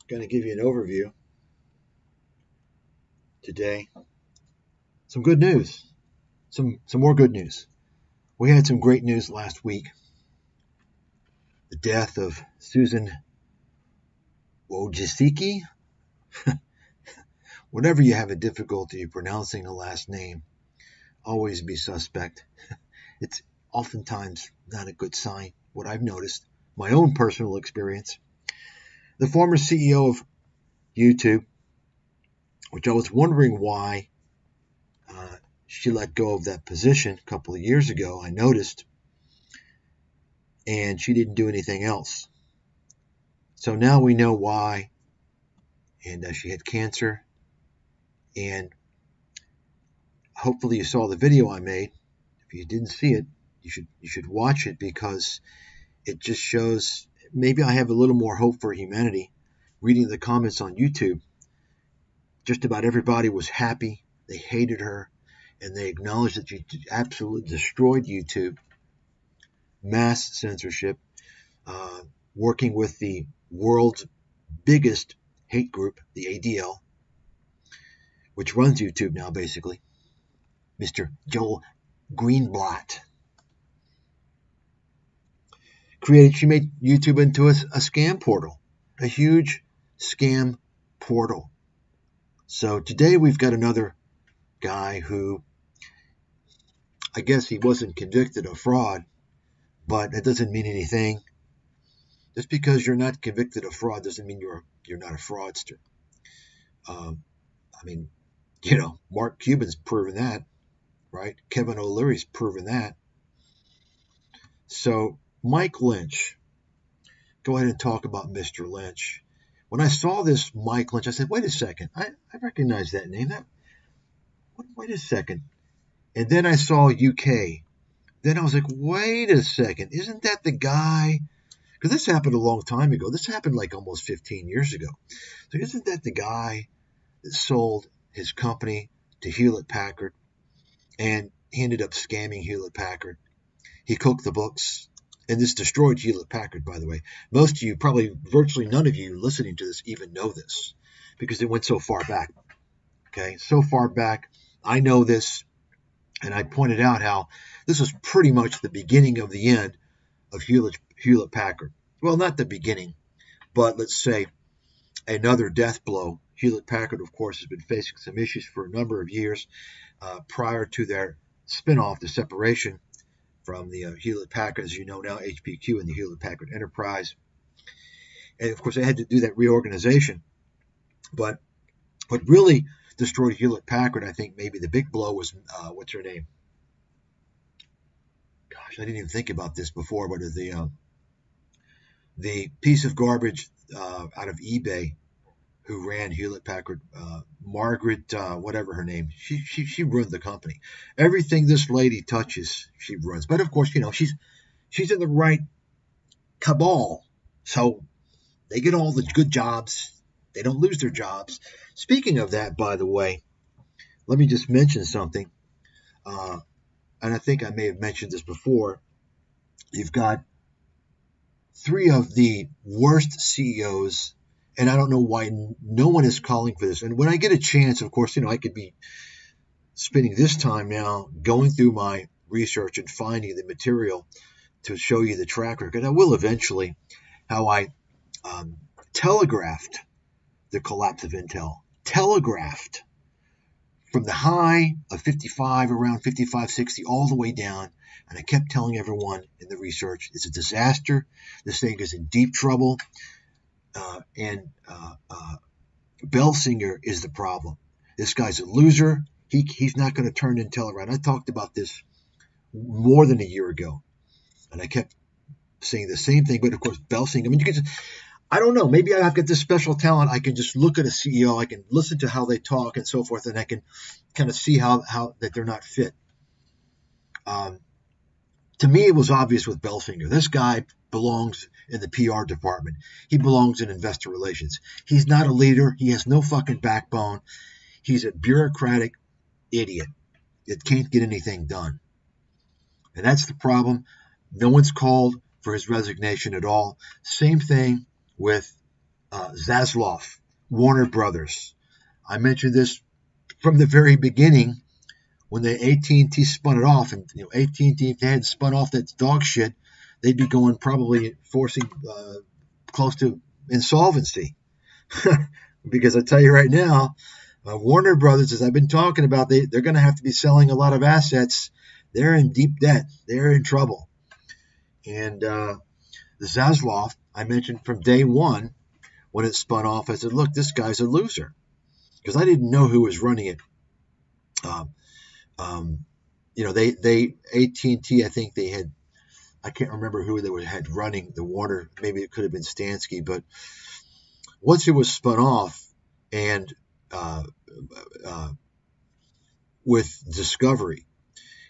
Going to give you an overview today. Some good news. Some more good news. We had some great news last week. The death of Susan Wojcicki. Whenever you have a difficulty pronouncing a last name, always be suspect. It's oftentimes not a good sign, what I've noticed, my own personal experience. The former CEO of YouTube, which I was wondering why she let go of that position a couple of years ago, I noticed, and she didn't do anything else. So now we know why, and she had cancer, and hopefully you saw the video I made. If you didn't see it, you should watch it, because it just shows maybe I have a little more hope for humanity. Reading the comments on YouTube, just about everybody was happy. They hated her, and they acknowledged that she absolutely destroyed YouTube. Mass censorship, working with the world's biggest hate group, the ADL, which runs YouTube now, basically. Mr. Joel Greenblatt. She made YouTube into a scam portal, a huge scam portal. So today we've got another guy who, I guess he wasn't convicted of fraud, but that doesn't mean anything. Just because you're not convicted of fraud doesn't mean you're not a fraudster. Mark Cuban's proven that, right? Kevin O'Leary's proven that. So Mike Lynch, go ahead and talk about Mr. Lynch. When I saw this Mike Lynch, I said, wait a second, I recognize that name. Wait a second. And then I saw UK. Then I was like, wait a second, isn't that the guy? Because this happened a long time ago. This happened like almost 15 years ago. So isn't that the guy that sold his company to Hewlett-Packard, and he ended up scamming Hewlett-Packard? He cooked the books, and this destroyed Hewlett-Packard, by the way. Most of you, probably virtually none of you listening to this even know this, because it went so far back. Okay, so far back, I know this, and I pointed out how this was pretty much the beginning of the end of Hewlett-Packard. Well, not the beginning, but let's say another death blow. Hewlett-Packard, of course, has been facing some issues for a number of years prior to their spinoff, the separation from the Hewlett-Packard, as you know now, HPQ and the Hewlett-Packard Enterprise. And, of course, they had to do that reorganization. But what really destroyed Hewlett-Packard, I think maybe the big blow was, what's her name? Gosh, I didn't even think about this before, but the piece of garbage out of eBay who ran Hewlett-Packard, Margaret, whatever her name, she ruined the company. Everything this lady touches, she ruins. But of course, she's in the right cabal, so they get all the good jobs. They don't lose their jobs. Speaking of that, by the way, let me just mention something. And I think I may have mentioned this before. You've got 3 of the worst CEOs, and I don't know why no one is calling for this. And when I get a chance, of course, I could be spending this time now going through my research and finding the material to show you the track record. I will eventually, how I telegraphed the collapse of Intel. Telegraphed from the high of 55, around 55, 60, all the way down. And I kept telling everyone in the research, it's a disaster. This thing is in deep trouble. And Belsinger is the problem. This guy's a loser. He's not going to turn Intel around. I talked about this more than a year ago. And I kept saying the same thing. But, of course, Belsinger, I don't know. Maybe I've got this special talent. I can just look at a CEO. I can listen to how they talk and so forth, and I can kind of see how that they're not fit. To me, it was obvious with Belsinger. This guy belongs in the PR department. He belongs in investor relations. He's not a leader. He has no fucking backbone. He's a bureaucratic idiot that can't get anything done. And that's the problem. No one's called for his resignation at all. Same thing with Zaslav, Warner Brothers. I mentioned this from the very beginning when the AT&T spun it off, and AT&T, if they had spun off that dog shit, they'd be going probably forcing close to insolvency. Because I tell you right now, Warner Brothers, as I've been talking about, they're going to have to be selling a lot of assets. They're in deep debt. They're in trouble. And the Zaslav, I mentioned from day one when it spun off, I said, look, this guy's a loser. Because I didn't know who was running it. They AT&T, I think they had, I can't remember who they had running the Warner. Maybe it could have been Stansky, but once it was spun off and with Discovery,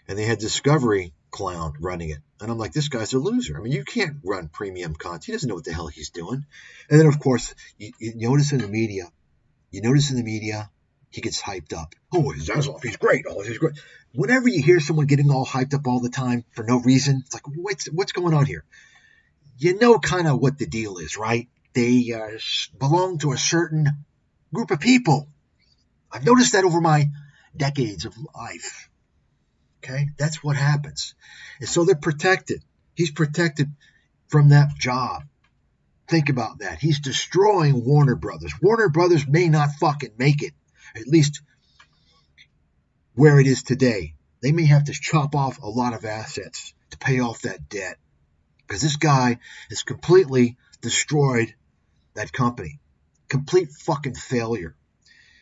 and they had Discovery Clown running it, and I'm like, this guy's a loser. I mean, you can't run premium content. He doesn't know what the hell he's doing. And then, of course, you notice in the media, he gets hyped up. Oh, Zaslav, he's great. Oh, he's great. Whenever you hear someone getting all hyped up all the time for no reason, it's like, what's going on here? You know kind of what the deal is, right? They belong to a certain group of people. I've noticed that over my decades of life. Okay? That's what happens. And so they're protected. He's protected from that job. Think about that. He's destroying Warner Brothers. Warner Brothers may not fucking make it, at least where it is today. They may have to chop off a lot of assets to pay off that debt, because this guy has completely destroyed that company. Complete fucking failure.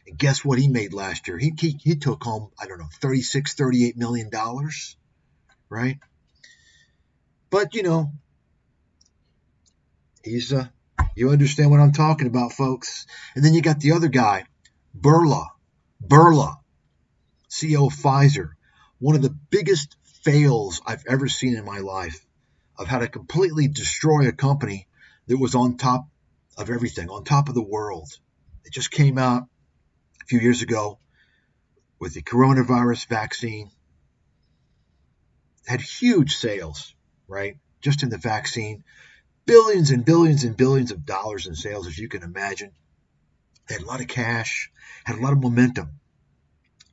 And guess what he made last year? He took home, I don't know, $38 million, right? But, he's, you understand what I'm talking about, folks. And then you got the other guy, Burla, CEO of Pfizer. One of the biggest fails I've ever seen in my life of how to completely destroy a company that was on top of everything, on top of the world. It just came out a few years ago with the coronavirus vaccine. Had huge sales, right? Just in the vaccine. Billions and billions and billions of dollars in sales, as you can imagine. Had a lot of cash, had a lot of momentum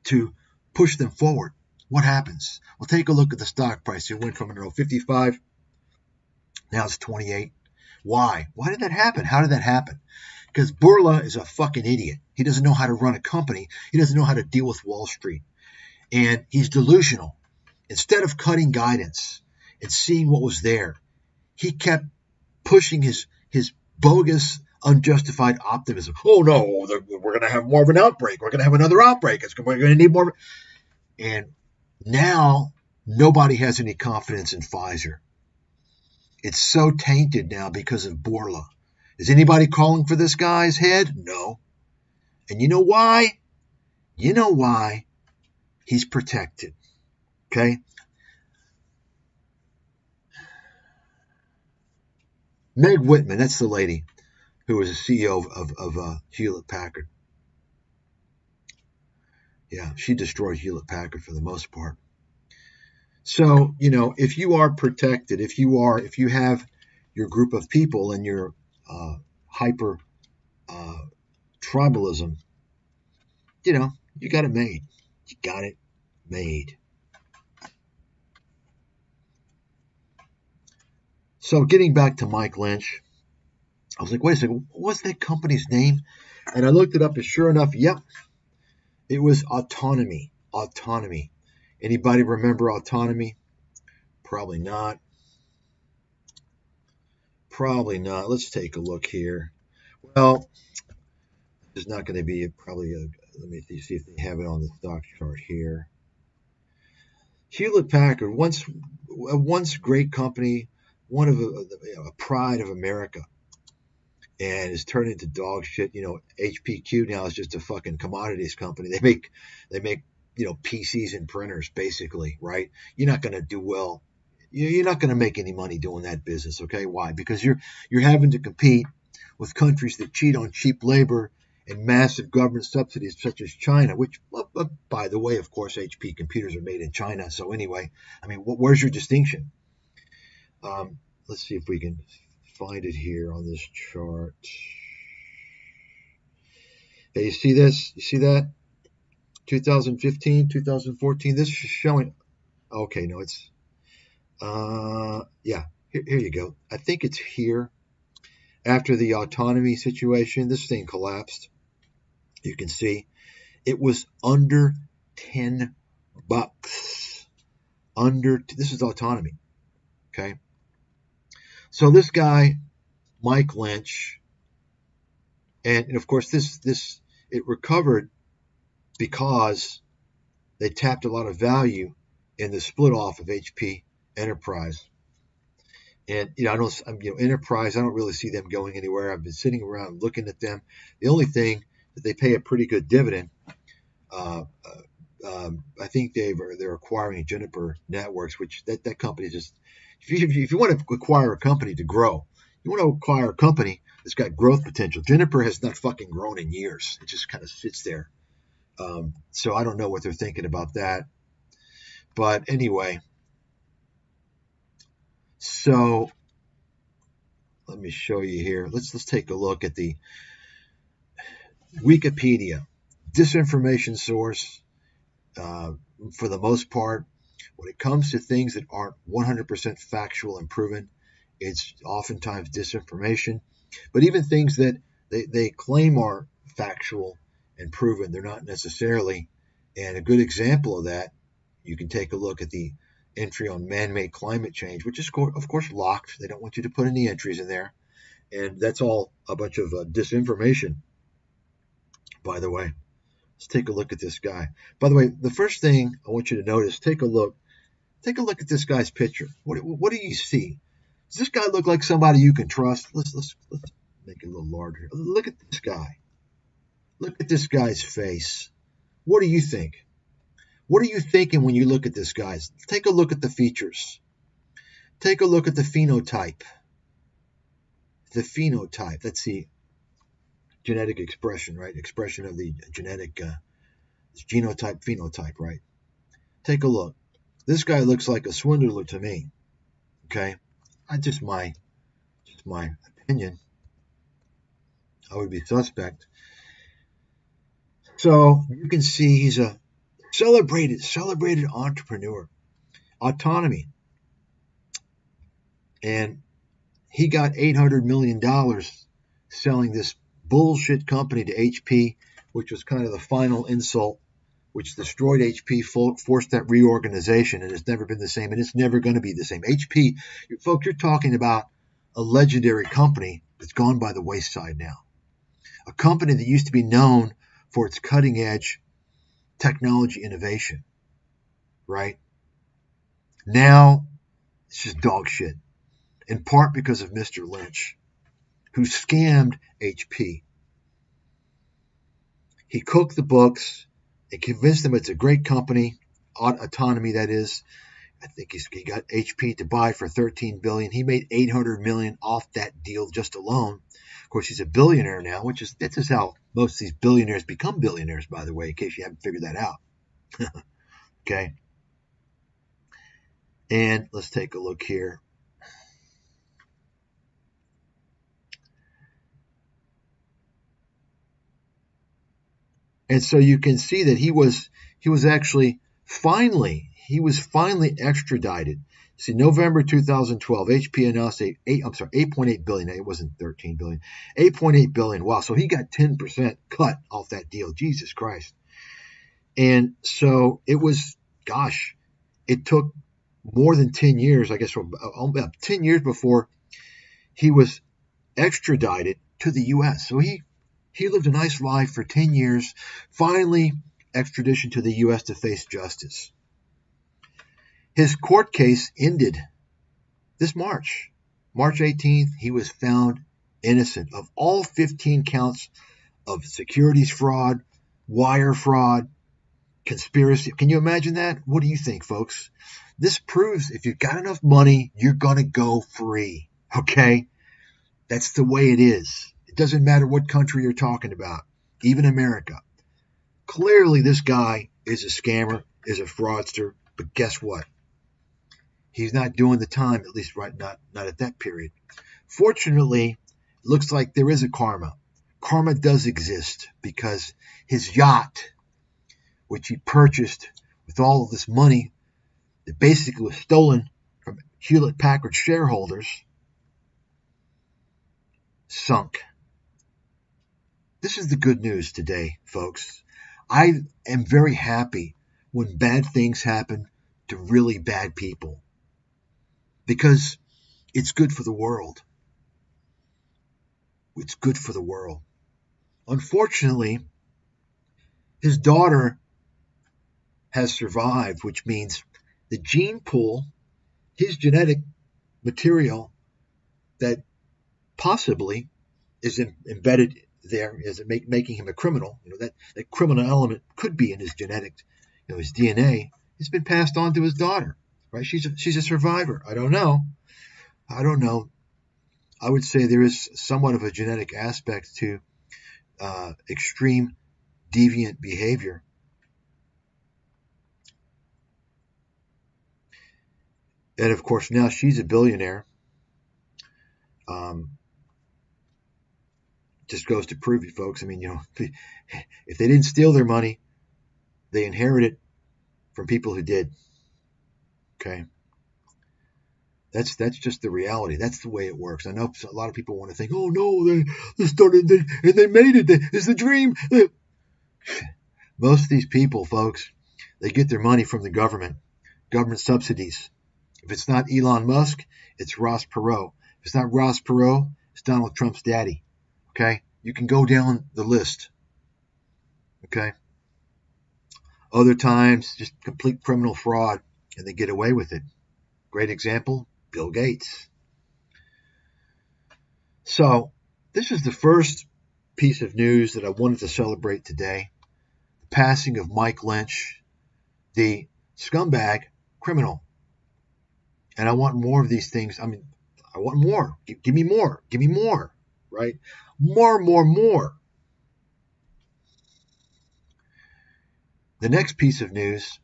to push them forward. What happens? Well, take a look at the stock price. It went from 55, now it's 28. Why? Why did that happen? How did that happen? Because Burla is a fucking idiot. He doesn't know how to run a company. He doesn't know how to deal with Wall Street. And he's delusional. Instead of cutting guidance and seeing what was there, he kept pushing his bogus, unjustified optimism. Oh, no, we're going to have more of an outbreak. We're going to have another outbreak. We're going to need more. And now nobody has any confidence in Pfizer. It's so tainted now because of Burla. Is anybody calling for this guy's head? No. And you know why? He's protected. Okay? Meg Whitman, that's the lady who was the CEO of Hewlett-Packard. Yeah, she destroyed Hewlett-Packard for the most part. So, if you are protected, if you have your group of people and your hyper tribalism, you got it made. You got it made. So getting back to Mike Lynch, I was like, wait a second, what's that company's name? And I looked it up, and sure enough, yep, it was Autonomy. Autonomy. Anybody remember Autonomy? Probably not. Probably not. Let's take a look here. Well, there's not going to be let me see if they have it on the stock chart here. Hewlett-Packard, once great company, one of a pride of America, and is turned into dog shit. HPQ now is just a fucking commodities company. They make PCs and printers, basically, right? You're not going to do well. You're not going to make any money doing that business, okay? Why? Because you're having to compete with countries that cheat on cheap labor and massive government subsidies, such as China, which, by the way, of course, HP computers are made in China. So anyway, I mean, where's your distinction? Let's see if we can find it here on this chart. Okay, you see this? You see that? 2015, 2014. This is showing. Okay, no, it's yeah. Here you go. I think it's here after the autonomy situation. This thing collapsed. You can see it was under $10. This is autonomy. Okay. So this guy, Mike Lynch, and of course it recovered because they tapped a lot of value in the split off of HP Enterprise. And Enterprise, I don't really see them going anywhere. I've been sitting around looking at them. The only thing that they pay a pretty good dividend. I think they're acquiring Juniper Networks, which that company just. If you want to acquire a company to grow, you want to acquire a company that's got growth potential. Juniper has not fucking grown in years. It just kind of sits there. So I don't know what they're thinking about that. But anyway, so let me show you here. Let's take a look at the Wikipedia, disinformation source. For the most part, when it comes to things that aren't 100% factual and proven, it's oftentimes disinformation. But even things that they claim are factual and proven, they're not necessarily. And a good example of that, you can take a look at the entry on man-made climate change, which is, of course, locked. They don't want you to put any entries in there. And that's all a bunch of disinformation, by the way. Let's take a look at this guy. By the way, the first thing I want you to notice, take a look at this guy's picture. What do you see? Does this guy look like somebody you can trust? Let's make it a little larger. Look at this guy. Look at this guy's face. What do you think? What are you thinking when you look at this guy? Take a look at the features. Take a look at the phenotype. The phenotype. Let's see. Genetic expression, right? Expression of the genetic genotype, phenotype, right? Take a look. This guy looks like a swindler to me. Okay, just my opinion. I would be suspect. So you can see he's a celebrated entrepreneur. Autonomy, and he got $800 million selling this bullshit company to HP, which was kind of the final insult, which destroyed HP, forced that reorganization, and it's never been the same, and it's never going to be the same. HP, folks, you're talking about a legendary company that's gone by the wayside now. A company that used to be known for its cutting-edge technology innovation, right? Now, it's just dog shit, in part because of Mr. Lynch, who scammed HP. He cooked the books and convinced them it's a great company, autonomy that is. I think he got HP to buy for $13 billion. He made $800 million off that deal just alone. Of course, he's a billionaire now, this is how most of these billionaires become billionaires, by the way, in case you haven't figured that out. Okay. And let's take a look here. And so you can see that he was finally extradited. See, November 2012, HP announced $8.8 billion. It wasn't $13 billion. $8.8 billion. Wow. So he got 10% cut off that deal. Jesus Christ. And so it took more than 10 years, I guess, about 10 years before he was extradited to the U.S. So he lived a nice life for 10 years, finally extradition to the U.S. to face justice. His court case ended this March 18th. He was found innocent of all 15 counts of securities fraud, wire fraud, conspiracy. Can you imagine that? What do you think, folks? This proves if you've got enough money, you're going to go free, okay? That's the way it is. It doesn't matter what country you're talking about, even America. Clearly, this guy is a scammer, is a fraudster, but guess what? He's not doing the time, at least not at that period. Fortunately, it looks like there is a karma. Karma does exist because his yacht, which he purchased with all of this money that basically was stolen from Hewlett-Packard shareholders, sunk. This is the good news today, folks. I am very happy when bad things happen to really bad people because it's good for the world. It's good for the world. Unfortunately, his daughter has survived, which means the gene pool, his genetic material that possibly is embedded there, is making him a criminal. That criminal element could be in his genetics, his DNA. It's been passed on to his daughter, right? She's a survivor. I don't know. I would say there is somewhat of a genetic aspect to extreme deviant behavior. And of course, now she's a billionaire. Just goes to prove it, folks. I mean, if they didn't steal their money, they inherited it from people who did. Okay. That's just the reality. That's the way it works. I know a lot of people want to think, oh no, they started and they made it. It's the dream. Most of these people, folks, they get their money from the government subsidies. If it's not Elon Musk, it's Ross Perot. If it's not Ross Perot, it's Donald Trump's daddy. Okay? You can go down the list. Okay? Other times, just complete criminal fraud, and they get away with it. Great example, Bill Gates. So, this is the first piece of news that I wanted to celebrate today. The passing of Mike Lynch, the scumbag criminal. And I want more of these things. I mean, I want more. Give me more. Give me more. Right? More. The next piece of news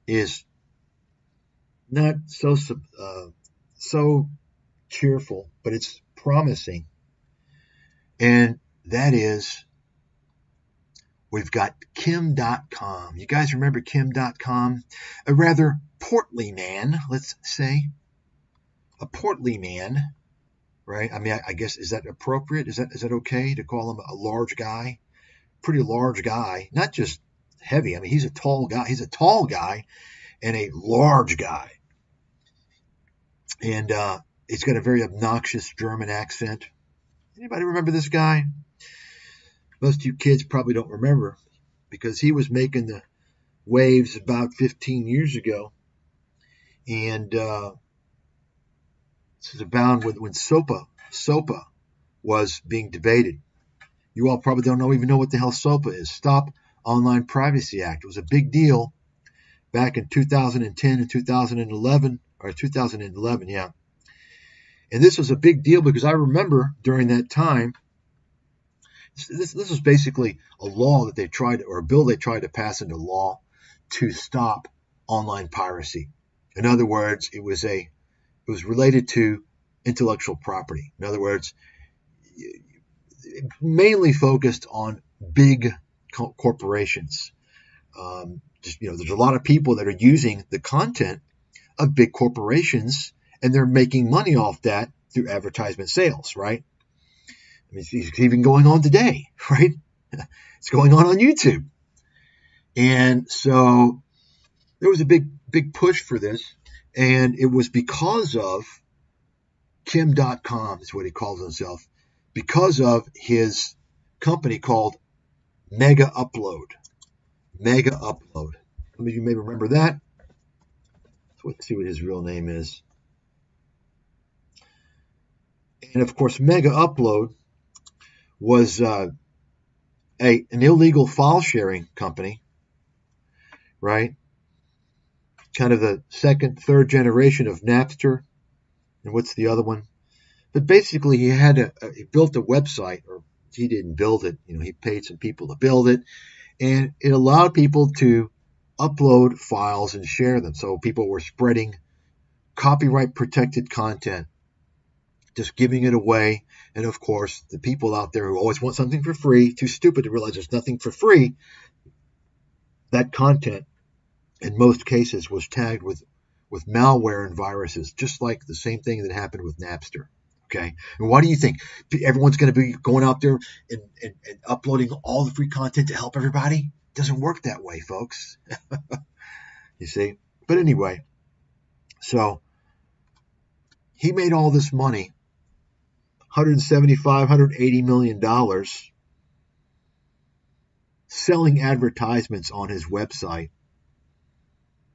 is not so cheerful, but it's promising. And that is, we've got Kim.com. You guys remember Kim.com? A rather portly man, let's say. A portly man, right? I mean, I guess, is that appropriate? Is that okay to call him a large guy? Pretty large guy. Not just heavy. I mean, he's a tall guy. He's a tall guy and a large guy. And he's got a very obnoxious German accent. Anybody remember this guy? Most of you kids probably don't remember because he was making the waves about 15 years ago. And this is about when SOPA was being debated. You all probably don't even know what the hell SOPA is. Stop Online Privacy Act. It was a big deal back in 2010 and 2011, or 2011, yeah. And this was a big deal because I remember during that time, this was basically a law that they tried, or a bill they tried to pass into law to stop online piracy. In other words, it was related to intellectual property. In other words, mainly focused on big corporations. There's a lot of people that are using the content of big corporations, and they're making money off that through advertisement sales, right? I mean, it's even going on today, right? It's going on YouTube. And so there was a big push for this, and it was because of Kim.com is what he calls himself, because of his company called Mega Upload. Mega Upload. Some of you may remember that. So let's see what his real name is. And of course, Mega Upload was an illegal file sharing company, right? Kind of the second, third generation of Napster. And what's the other one? But basically, he built a website, or he didn't build it. He paid some people to build it, and it allowed people to upload files and share them. So people were spreading copyright protected content just giving it away. And of course, the people out there who always want something for free, too stupid to realize there's nothing for free, that content in most cases was tagged with malware and viruses, just like the same thing that happened with Napster. Okay, and why do you think everyone's going to be going out there and uploading all the free content to help everybody? It doesn't work that way, folks. You see? But anyway, so he made all this money, $175, $180 million, selling advertisements on his website,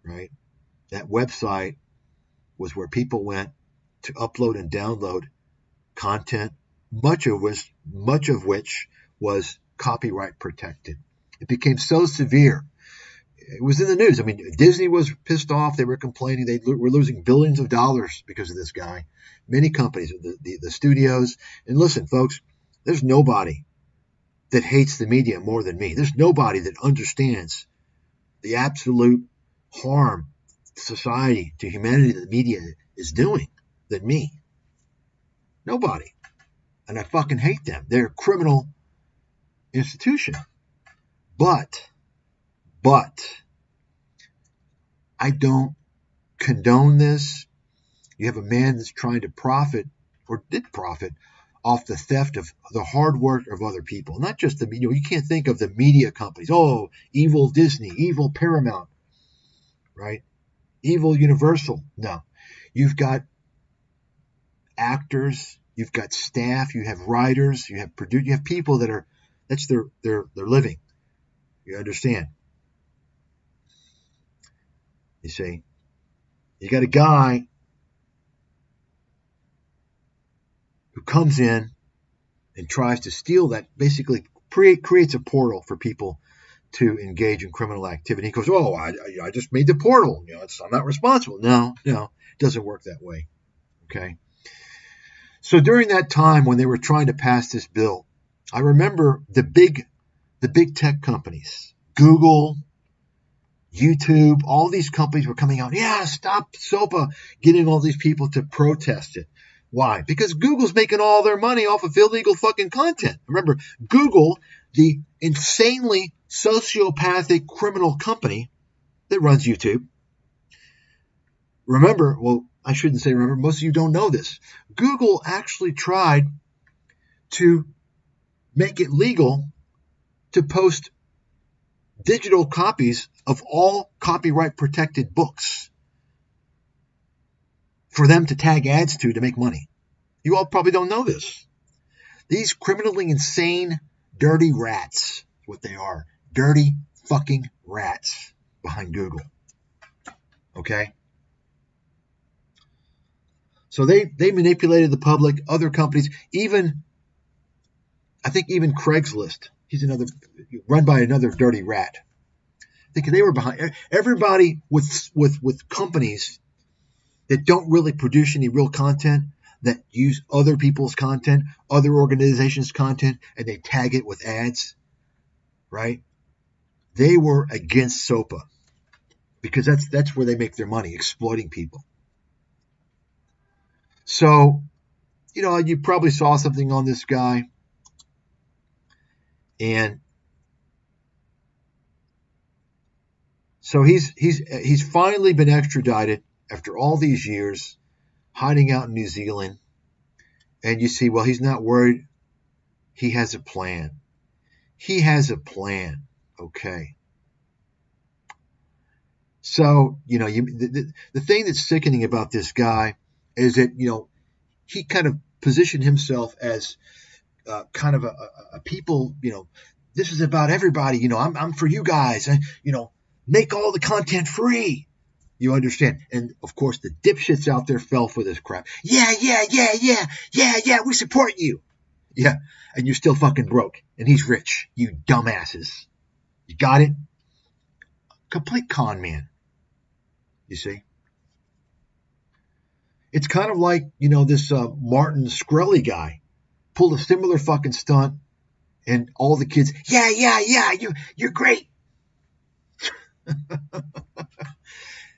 right? That website was where people went to upload and download content, much of which was copyright protected. It became so severe. It was in the news. I mean, Disney was pissed off. They were complaining. They were losing billions of dollars because of this guy. Many companies, the studios. And listen, folks, there's nobody that hates the media more than me. There's nobody that understands the absolute harm to society, to humanity that the media is doing than me. Nobody. And I fucking hate them. They're a criminal institution. But I don't condone this. You have a man that's trying to profit, or did profit, off the theft of the hard work of other people. Not just the media. You can't think of the media companies. Oh, evil Disney, evil Paramount, right? Evil Universal. No. You've got actors, you've got staff, you have writers, you have producers, you have people that are, that's their living. You understand? You see, you got a guy who comes in and tries to steal that, basically creates a portal for people to engage in criminal activity. He goes, oh, I just made the portal. You know, I'm not responsible. No, it doesn't work that way. Okay. So during that time when they were trying to pass this bill, I remember the big tech companies, Google, YouTube, all these companies were coming out. Yeah, stop SOPA, getting all these people to protest it. Why? Because Google's making all their money off of illegal fucking content. Remember, Google, the insanely sociopathic criminal company that runs YouTube. Remember, well, I shouldn't say remember, most of you don't know this. Google actually tried to make it legal to post digital copies of all copyright protected books for them to tag ads to make money. You all probably don't know this. These criminally insane, dirty rats, what they are, dirty fucking rats behind Google. Okay? So they manipulated the public, other companies, I think even Craigslist. He's run by another dirty rat. I think they were behind everybody with companies that don't really produce any real content, that use other people's content, other organizations' content, and they tag it with ads, right? They were against SOPA because that's where they make their money, exploiting people. So, you probably saw something on this guy, and so he's finally been extradited after all these years, hiding out in New Zealand. And you see, well, he's not worried. He has a plan. He has a plan. Okay. So, the thing that's sickening about this guy is that, he kind of positioned himself as kind of a people, this is about everybody. I'm for you guys. Make all the content free. You understand? And of course, the dipshits out there fell for this crap. Yeah, we support you. Yeah, and you're still fucking broke, and he's rich. You dumbasses. You got it? Complete con man. You see? It's kind of like, this Martin Shkreli guy pulled a similar fucking stunt, and all the kids, yeah, you're great.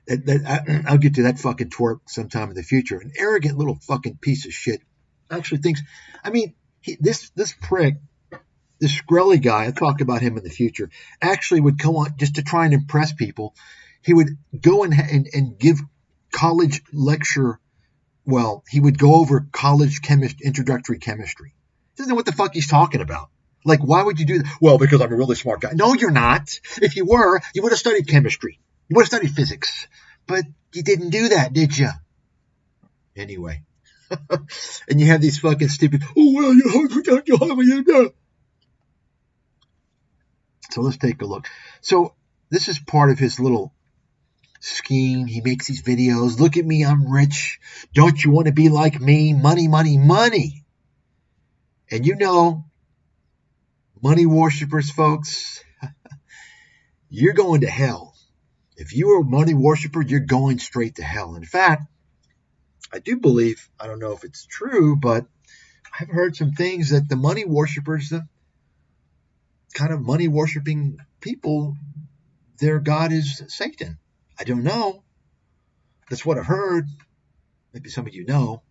I'll get to that fucking twerp sometime in the future. An arrogant little fucking piece of shit actually thinks, I mean, this prick, this Shkreli guy, I'll talk about him in the future, actually would come on just to try and impress people. He would go and give college lecture. Well, he would go over college introductory chemistry. He doesn't know what the fuck he's talking about. Like, why would you do that? Well, because I'm a really smart guy. No, you're not. If you were, you would have studied chemistry. You would have studied physics. But you didn't do that, did you? Anyway. And you have these fucking stupid, oh, well, you. So let's take a look. So this is part of his little scheme. He makes these videos. Look at me, I'm rich. Don't you want to be like me? Money, money, money. And you know, money worshippers, folks, you're going to hell. If you are a money worshiper, you're going straight to hell. In fact, I do believe, I don't know if it's true, but I've heard some things that the money worshippers, the kind of money worshiping people, their God is Satan. I don't know. That's what I've heard. Maybe some of you know.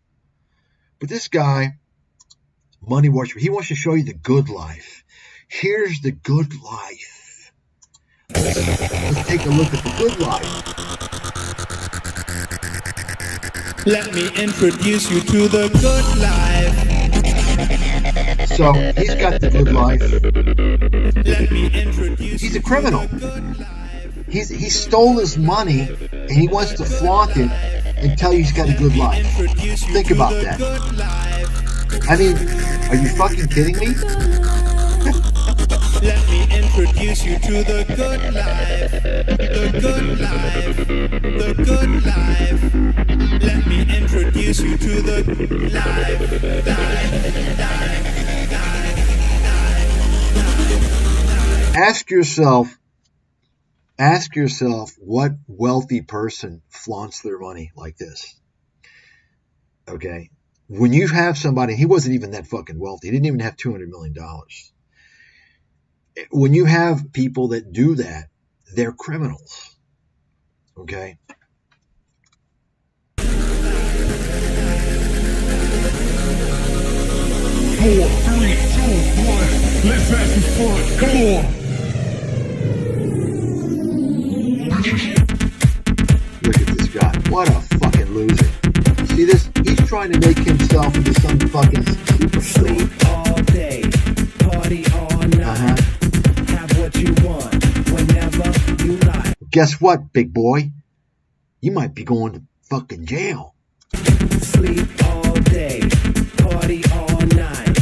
But this guy, money worshiper, he wants to show you the good life. Here's the good life. Let's take a look at the good life. Let me introduce you to the good life. So he's got the good life. Let me introduce He's a criminal. He stole his money and he wants to flaunt it and tell you he's got a good life. Think about that. I mean, are you fucking kidding me? Let me introduce you to the good life. The good life. The good life. Let me introduce you to the life. Ask yourself what wealthy person flaunts their money like this. Okay? When you have somebody, he wasn't even that fucking wealthy. He didn't even have $200 million. When you have people that do that, they're criminals. Okay? 4, 3, 2, 1. Let's have some fun. Come on. Look at this guy. What a fucking loser. See this? He's trying to make himself into some fucking superstar. Sleep all day, party all night. Have what you want, whenever you like. Guess what, big boy? You might be going to fucking jail. Sleep all day, party all night.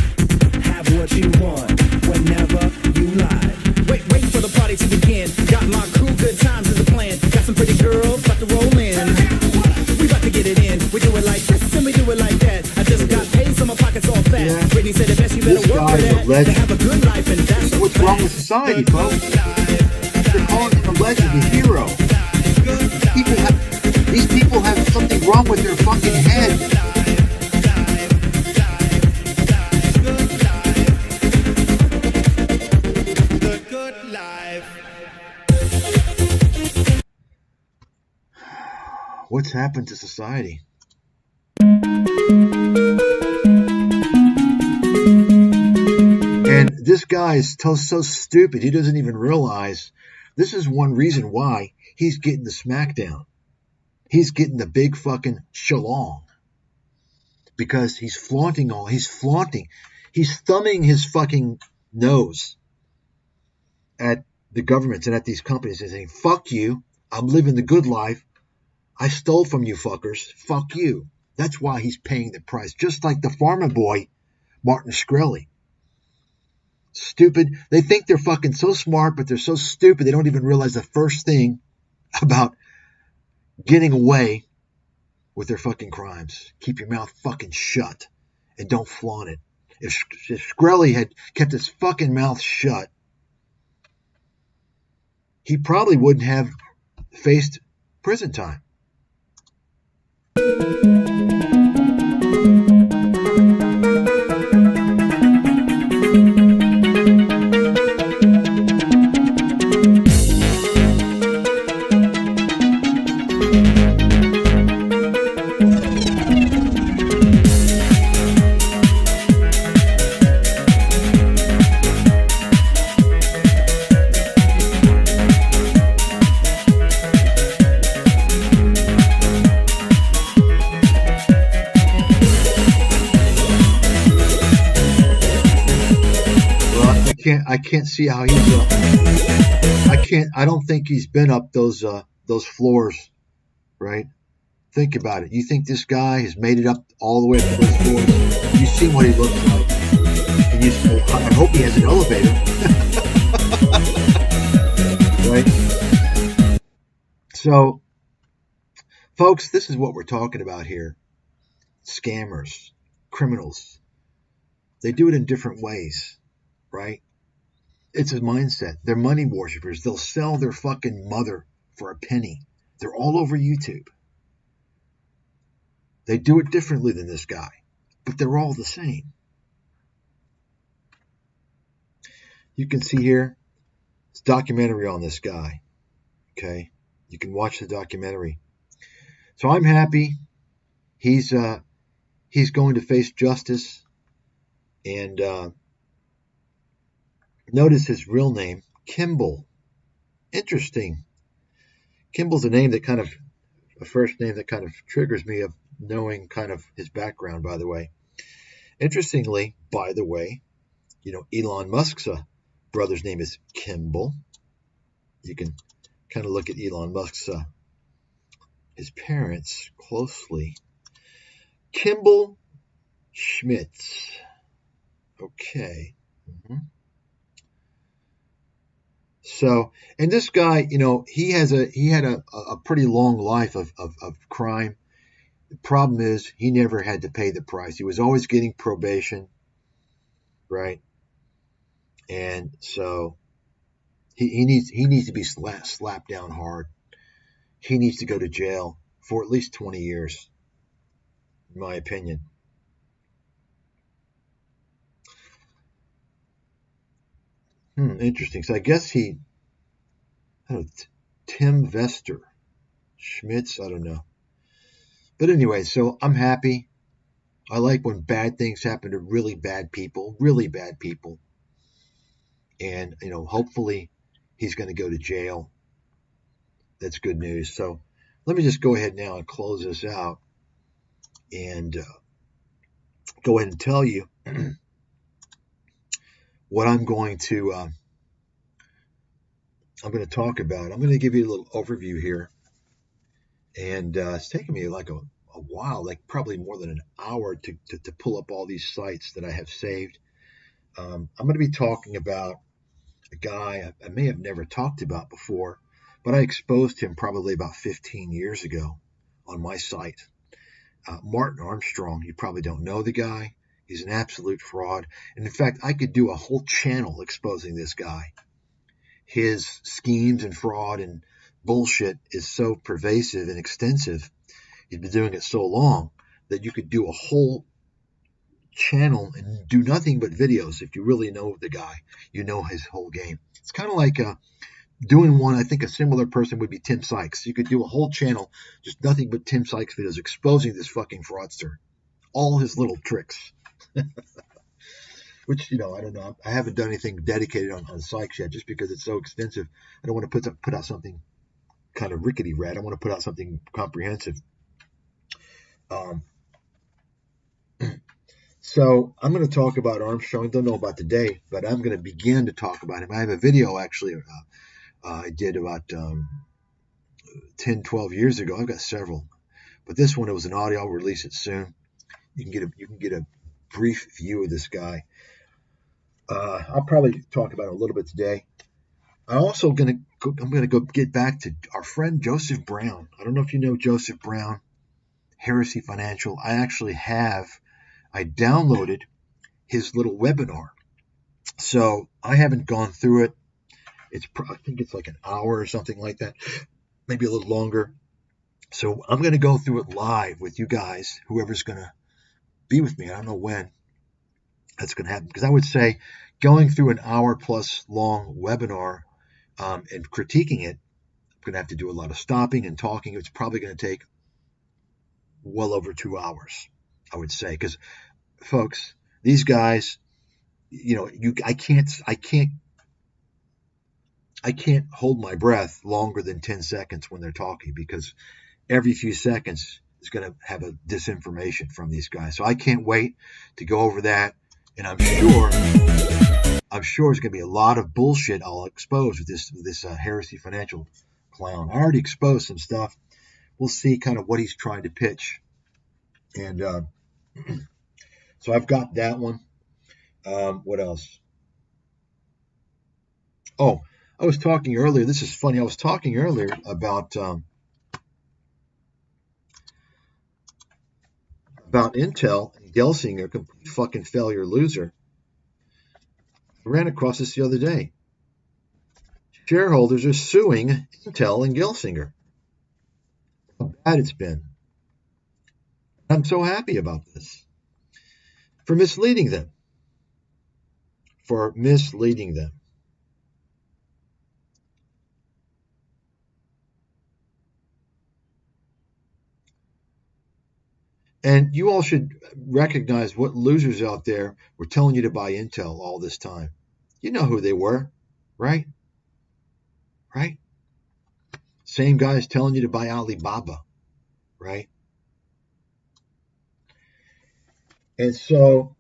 Have what you want, whenever you like. Wait for the party to begin. Got my crew, good times is the plan. Got some pretty girls, about to roll in. We about to get it in. We do it like this and we do it like that. I just got paid, so my pockets all fat. Yeah. Brittany said the best you better This work for guy's a that. To legend. have a good life and that's What's wrong with society, folks? They're calling him a legend, a hero. These people have something wrong with their fucking head. the good life. What's happened to society? And this guy is so stupid, he doesn't even realize this is one reason why he's getting the smackdown. He's getting the big fucking shalong. Because he's flaunting. He's thumbing his fucking nose at the governments and at these companies and saying, fuck you, I'm living the good life. I stole from you fuckers. Fuck you. That's why he's paying the price. Just like the farmer boy, Martin Shkreli. Stupid. They think they're fucking so smart, but they're so stupid they don't even realize the first thing about getting away with their fucking crimes. Keep your mouth fucking shut and don't flaunt it. If Shkreli had kept his fucking mouth shut, he probably wouldn't have faced prison time. can't see how he's. I don't think he's been up those floors, right? Think about it. You think this guy has made it up all the way up to those floors? You see what he looks like, and you say, I hope he has an elevator, right? So, folks, this is what we're talking about here. Scammers, criminals, they do it in different ways, right? It's a mindset. They're money worshipers. They'll sell their fucking mother for a penny. They're all over YouTube. They do it differently than this guy, but they're all the same. You can see here, it's a documentary on this guy. Okay, you can watch the documentary. So I'm happy. He's going to face justice, and notice his real name, Kimball. Interesting. Kimball's a name that a first name that kind of triggers me of knowing kind of his background, by the way. Interestingly, by the way, Elon Musk's brother's name is Kimball. You can kind of look at Elon Musk's his parents closely. Kimball Schmitz. Okay. So, and this guy, he had a pretty long life of crime. The problem is he never had to pay the price. He was always getting probation, right? And so he needs to be slapped down hard. He needs to go to jail for at least 20 years, in my opinion. Interesting. So I guess Tim Vester, Schmitz, I don't know. But anyway, so I'm happy. I like when bad things happen to really bad people. And, hopefully he's going to go to jail. That's good news. So let me just go ahead now and close this out and go ahead and tell you what I'm going to talk about. I'm going to give you a little overview here. And it's taken me like a while, like probably more than an hour to pull up all these sites that I have saved. I'm going to be talking about a guy I may have never talked about before, but I exposed him probably about 15 years ago on my site. Martin Armstrong, you probably don't know the guy. He's an absolute fraud. And in fact, I could do a whole channel exposing this guy. His schemes and fraud and bullshit is so pervasive and extensive. He's been doing it so long that you could do a whole channel and do nothing but videos. If you really know the guy, you know his whole game. It's kind of like doing one. I think a similar person would be Tim Sykes. You could do a whole channel, just nothing but Tim Sykes videos exposing this fucking fraudster, all his little tricks. Which, I don't know. I haven't done anything dedicated on Sykes yet, just because it's so extensive. I don't want to put out something kind of rickety rat. I want to put out something comprehensive. So I'm going to talk about Armstrong. I don't know about today, but I'm going to begin to talk about him. I have a video actually I did about 10, 12 years ago. I've got several, but this one, it was an audio. I'll release it soon. You can get a brief view of this guy. I'll probably talk about it a little bit today. I'm going to go get back to our friend Joseph Brown. I don't know if you know Joseph Brown, Heresy Financial. I downloaded his little webinar. So I haven't gone through it. I think it's like an hour or something like that, maybe a little longer. So I'm going to go through it live with you guys, whoever's going to be with me. I don't know when that's going to happen, because I would say going through an hour plus long webinar and critiquing it, I'm going to have to do a lot of stopping and talking. It's probably going to take well over 2 hours, I would say, because folks, these guys, I can't hold my breath longer than 10 seconds when they're talking, because every few seconds is going to have a disinformation from these guys. So I can't wait to go over that. And I'm sure I'm sure there's going to be a lot of bullshit I'll expose with this Heresy Financial clown. I already exposed some stuff. We'll see kind of what he's trying to pitch. And so I've got that one. What else? Oh, I was talking earlier. This is funny. I was talking earlier about Intel and Gelsinger, complete fucking failure loser. I ran across this the other day. Shareholders are suing Intel and Gelsinger. How bad it's been. I'm so happy about this. For misleading them. And you all should recognize what losers out there were telling you to buy Intel all this time. You know who they were, right? Right? Same guys telling you to buy Alibaba, right? And so,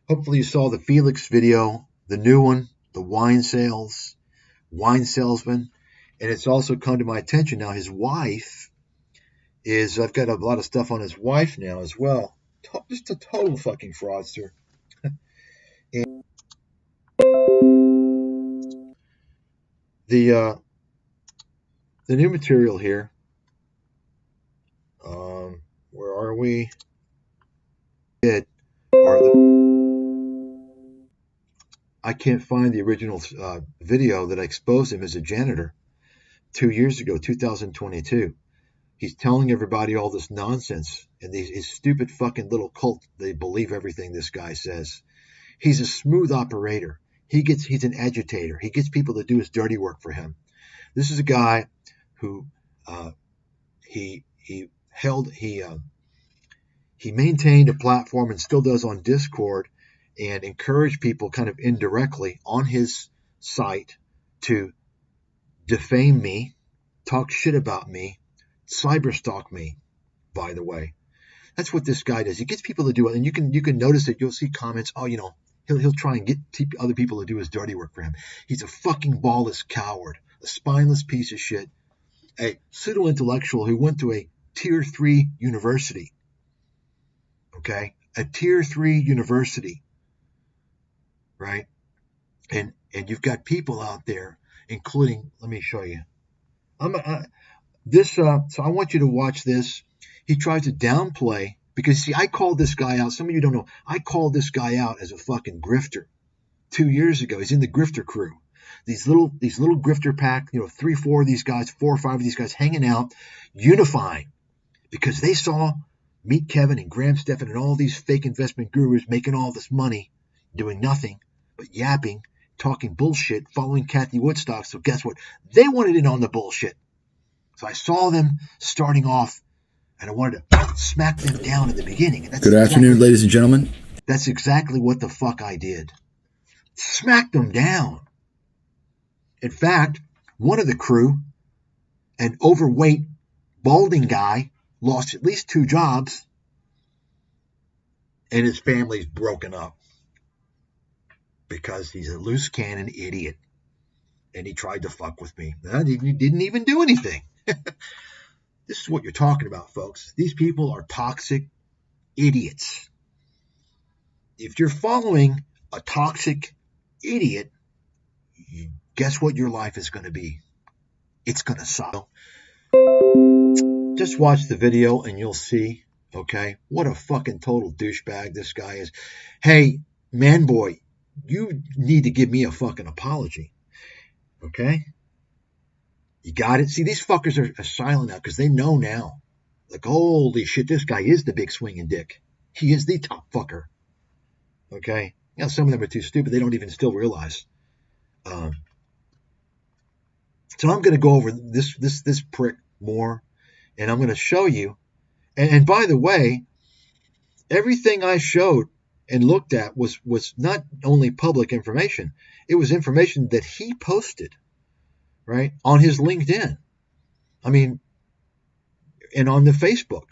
hopefully you saw the Felix video, the new one, the wine salesman. And it's also come to my attention now, his wife is, I've got a lot of stuff on his wife now as well. Just a total fucking fraudster. And the new material here, where are we? I can't find the original video that I exposed him as a janitor 2 years ago, 2022. He's telling everybody all this nonsense, and his stupid fucking little cult, they believe everything this guy says. He's a smooth operator. He's an agitator. He gets people to do his dirty work for him. This is a guy who he maintained a platform and still does on Discord, and encouraged people kind of indirectly on his site to defame me, talk shit about me, cyberstalk me, by the way. That's what this guy does. He gets people to do it, and you can notice it. You'll see comments, he'll try and get other people to do his dirty work for him. He's a fucking ballless coward, a spineless piece of shit, a pseudo-intellectual who went to a Tier 3 university. Okay? A Tier 3 university. Right? And you've got people out there, including, let me show you. So I want you to watch this. He tries to downplay, because see, I called this guy out. Some of you don't know. I called this guy out as a fucking grifter 2 years ago. He's in the grifter crew. These little grifter pack, 3, 4 of these guys, 4 or 5 of these guys hanging out, unifying, because they saw Meet Kevin and Graham Stephan and all these fake investment gurus making all this money, doing nothing but yapping, talking bullshit, following Kathy Woodstock. So guess what? They wanted in on the bullshit. So I saw them starting off, and I wanted to smack them down in the beginning. And Good afternoon, ladies and gentlemen. That's exactly what the fuck I did. Smacked them down. In fact, one of the crew, an overweight, balding guy, lost at least 2 jobs, and his family's broken up. Because he's a loose cannon idiot. And he tried to fuck with me. He didn't even do anything. This is what you're talking about, folks. These people are toxic idiots. If you're following a toxic idiot, guess what your life is going to be? It's going to suck. Just watch the video and you'll see, okay, what a fucking total douchebag this guy is. Hey, man boy, you need to give me a fucking apology. Okay? You got it? See, these fuckers are silent now because they know now. Like, holy shit, this guy is the big swinging dick. He is the top fucker. Okay? Now, some of them are too stupid. They don't even still realize. So I'm going to go over this prick more, and I'm going to show you. And by the way, everything I showed and looked at was not only public information. It was information that he posted, right, on his LinkedIn. I mean, and on the Facebook.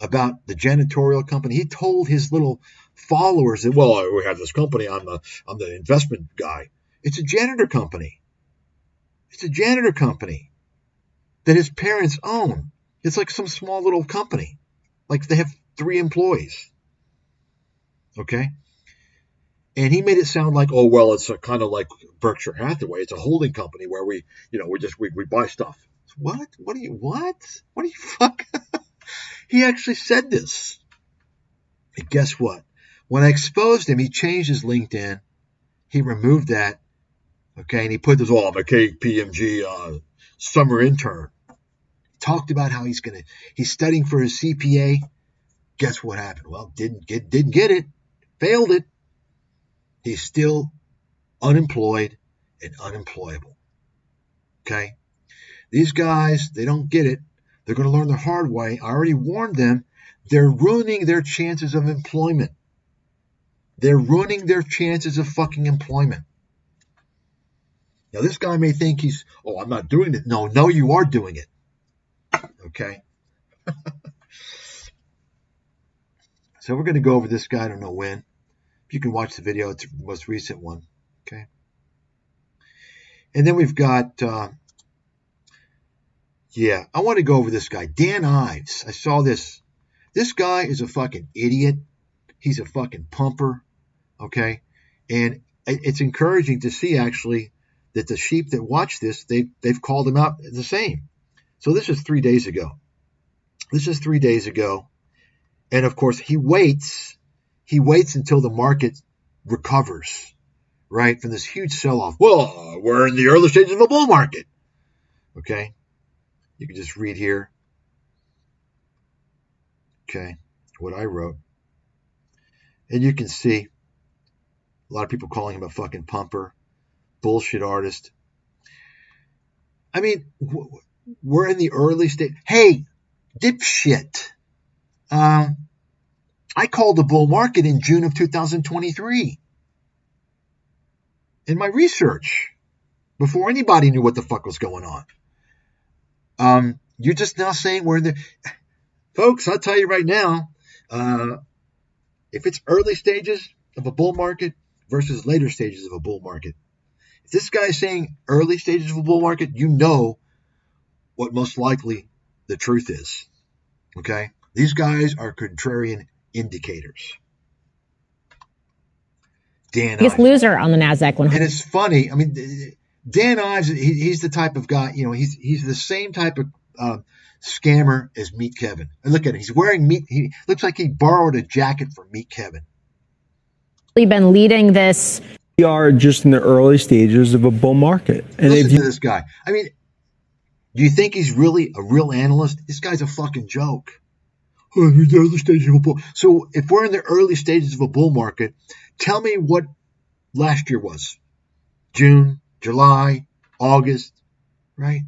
about the janitorial company. He told his little followers that, well, we have this company. I'm the investment guy. It's a janitor company. It's a janitor company that his parents own. It's like some small little company. Like they have 3 employees. Okay? And he made it sound like, oh, well, it's kind of like Berkshire Hathaway. It's a holding company where we buy stuff. What? What do you fuck? He actually said this. And guess what? When I exposed him, he changed his LinkedIn. He removed that. Okay, and he put this, I'm a KPMG summer intern. Talked about how he's studying for his CPA. Guess what happened? Well, didn't get it. Failed it. He's still unemployed and unemployable. Okay? These guys, they don't get it. They're going to learn the hard way. I already warned them. They're ruining their chances of employment. They're ruining their chances of fucking employment. Now, this guy may think I'm not doing it. No, you are doing it. Okay? So we're going to go over this guy. I don't know when. You can watch the video. It's the most recent one. Okay. And then we've got, I want to go over this guy, Dan Ives. I saw this. This guy is a fucking idiot. He's a fucking pumper. Okay. And it's encouraging to see actually that the sheep that watch this, they've called him out the same. So this is 3 days ago. And of course he waits until the market recovers, right, from this huge sell-off. Well, we're in the early stages of a bull market. Okay? You can just read here. Okay, what I wrote. And you can see a lot of people calling him a fucking pumper, bullshit artist. I mean, we're in the early stage. Hey, dipshit. I called the bull market in June of 2023 in my research before anybody knew what the fuck was going on. You're just now saying we're in the... Folks, I'll tell you right now, if it's early stages of a bull market versus later stages of a bull market, if this guy is saying early stages of a bull market, you know what most likely the truth is. Okay? These guys are contrarian indicators. Dan biggest Ives. loser on the NASDAQ 100. And it's funny. I mean, Dan Ives, he's the type of guy, he's the same type of scammer as Meet Kevin. And look at him. He's wearing he looks like he borrowed a jacket from Meet Kevin. We've been leading this. We are just in the early stages of a bull market. And listen to this guy. I mean, do you think he's really a real analyst? This guy's a fucking joke. Oh, the early stages of a bull. So if we're in the early stages of a bull market, tell me what last year was. June, July, August, right?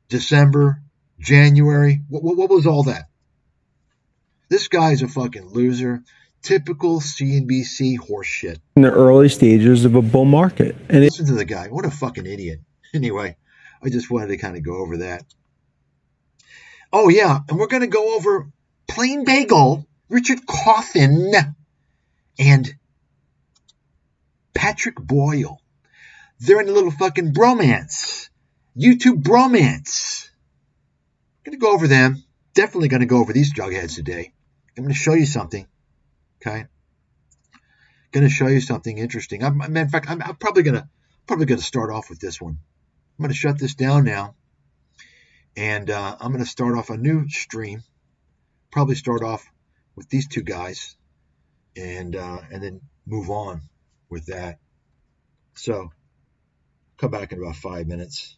December, January. What was all that? This guy's a fucking loser. Typical CNBC horseshit. In the early stages of a bull market. And listen to the guy. What a fucking idiot. Anyway, I just wanted to kind of go over that. Oh, yeah. And we're going to go over Plain Bagel, Richard Coffin, and Patrick Boyle. They're in a little fucking bromance. YouTube bromance. I'm going to go over them. Definitely going to go over these jugheads today. I'm going to show you something. Okay? Going to show you something interesting. In fact, I'm probably going to start off with this one. I'm going to shut this down now. And I'm going to start off a new stream. Probably start off with these two guys, and then move on with that. So, come back in about 5 minutes.